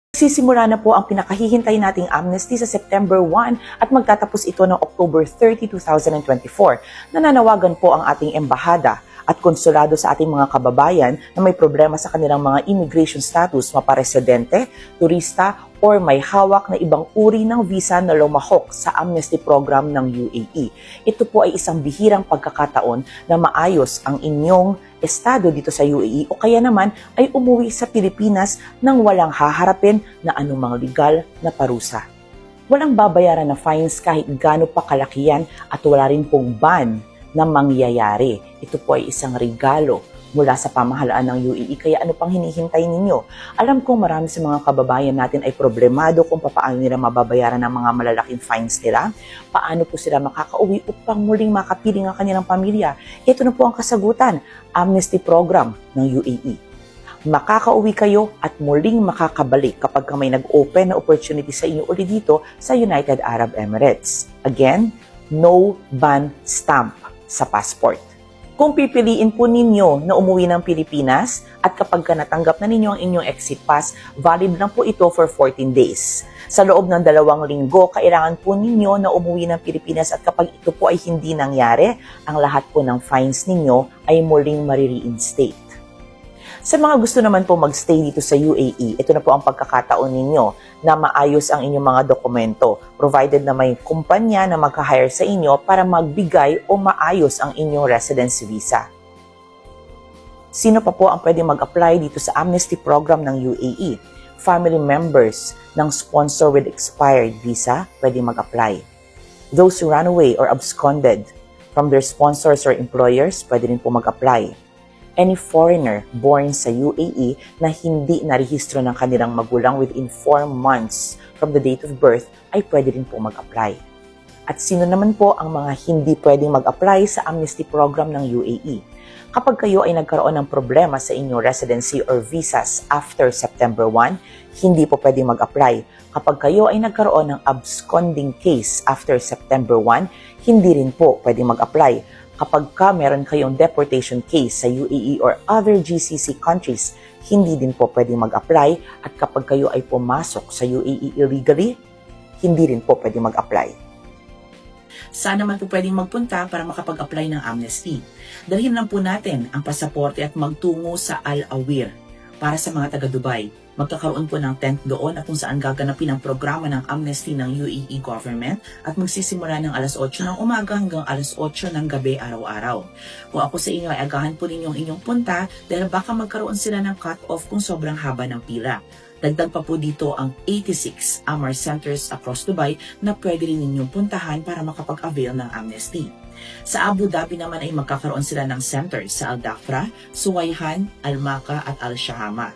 Sisimula na po ang pinakahihintay nating amnesty sa September 1 at magtatapos ito ng October 30, 2024. Nananawagan po ang ating embahada at konsulado sa ating mga kababayan na may problema sa kanilang mga immigration status, maparesidente, turista, or may hawak na ibang uri ng visa na lumahok sa amnesty program ng UAE. Ito po ay isang bihirang pagkakataon na maayos ang inyong estado dito sa UAE o kaya naman ay umuwi sa Pilipinas nang walang haharapin na anumang legal na parusa. Walang babayaran na fines kahit gaano pa kalaki yan at wala rin pong ban na mangyayari. Ito po ay isang regalo mula sa pamahalaan ng UAE, kaya ano pang hinihintay ninyo? Alam kong marami sa mga kababayan natin ay problemado kung paano nila mababayaran ang mga malalaking fines nila, paano po sila makakauwi upang muling makapiling ang kanilang pamilya. Ito na po ang kasagutan, amnesty program ng UAE. Makakauwi kayo at muling makakabalik kapag may nag-open na opportunity sa inyo ulit dito sa United Arab Emirates. Again, no ban stamp sa passport. Kung pipiliin po ninyo na umuwi ng Pilipinas at kapag natanggap na ninyo ang inyong exit pass, valid lang po ito for 14 days. Sa loob ng 2 linggo, kailangan po ninyo na umuwi ng Pilipinas at kapag ito po ay hindi nangyari, ang lahat po ng fines ninyo ay muling marireinstate. Sa mga gusto naman po magstay dito sa UAE, ito na po ang pagkakataon ninyo na maayos ang inyong mga dokumento, provided na may kumpanya na magka-hire sa inyo para magbigay o maayos ang inyong residency visa. Sino pa po ang pwede mag-apply dito sa amnesty program ng UAE? Family members ng sponsor with expired visa pwede mag-apply. Those who ran away or absconded from their sponsors or employers pwede rin po mag-apply. Any foreigner born sa UAE na hindi narehistro ng kanilang magulang within 4 months from the date of birth ay pwede rin po mag-apply. At sino naman po ang mga hindi pwedeng mag-apply sa amnesty program ng UAE? Kapag kayo ay nagkaroon ng problema sa inyong residency or visas after September 1, hindi po pwedeng mag-apply. Kapag kayo ay nagkaroon ng absconding case after September 1, hindi rin po pwedeng mag-apply. Kapag meron kayong deportation case sa UAE or other GCC countries, hindi din po pwedeng mag-apply. At kapag kayo ay pumasok sa UAE illegally, hindi rin po pwedeng mag-apply. Saan naman po pwedeng magpunta para makapag-apply ng amnesty? Dalhin lang po natin ang pasaporte at magtungo sa Al Awir. Para sa mga taga-Dubai, magkakaroon po ng tent doon at kung saan gaganapin ang programa ng amnesty ng UAE government at magsisimula ng alas 8 ng umaga hanggang alas 8 ng gabi araw-araw. Kung ako sa inyo ay agahan po ninyong inyong punta dahil baka magkaroon sila ng cut-off kung sobrang haba ng pila. Dagdag pa po dito ang 86 Amar centers across Dubai na pwede rin ninyong puntahan para makapag-avail ng amnesty. Sa Abu Dhabi naman ay magkakaroon sila ng centers sa Al Dhafra, Suwayhan, Al Maka at Al Shahama.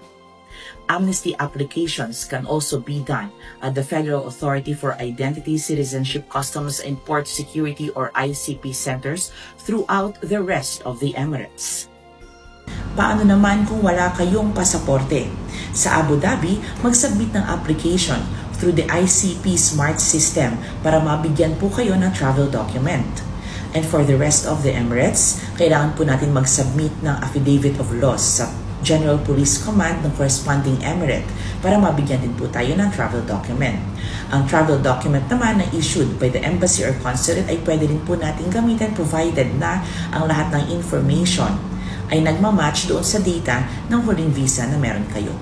Amnesty applications can also be done at the Federal Authority for Identity, Citizenship, Customs and Port Security or ICP centers throughout the rest of the Emirates. Paano naman kung wala kayong pasaporte? Sa Abu Dhabi, mag-submit ng application through the ICP Smart System para mabigyan po kayo ng travel document. And for the rest of the Emirates, kailangan po natin mag-submit ng affidavit of loss sa General Police Command ng corresponding emirate para mabigyan din po tayo ng travel document. Ang travel document naman na issued by the embassy or consulate ay pwede din po natin gamitin provided na ang lahat ng information ay nagmamatch doon sa data ng huling visa na meron kayo.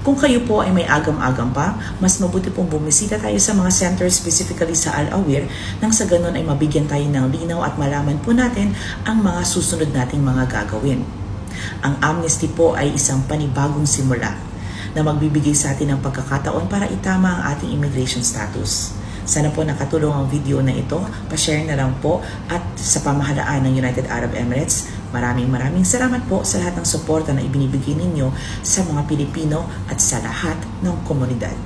Kung kayo po ay may agam-agam pa, mas mabuti pong bumisita tayo sa mga centers specifically sa Al Awir nang sa ganun ay mabigyan tayo ng linaw at malaman po natin ang mga susunod nating mga gagawin. Ang amnesty po ay isang panibagong simula na magbibigay sa atin ng pagkakataon para itama ang ating immigration status. Sana po nakatulong ang video na ito, pa-share na lang po at sa pamahalaan ng United Arab Emirates, maraming salamat po sa lahat ng suporta na ibinibigay ninyo sa mga Pilipino at sa lahat ng komunidad.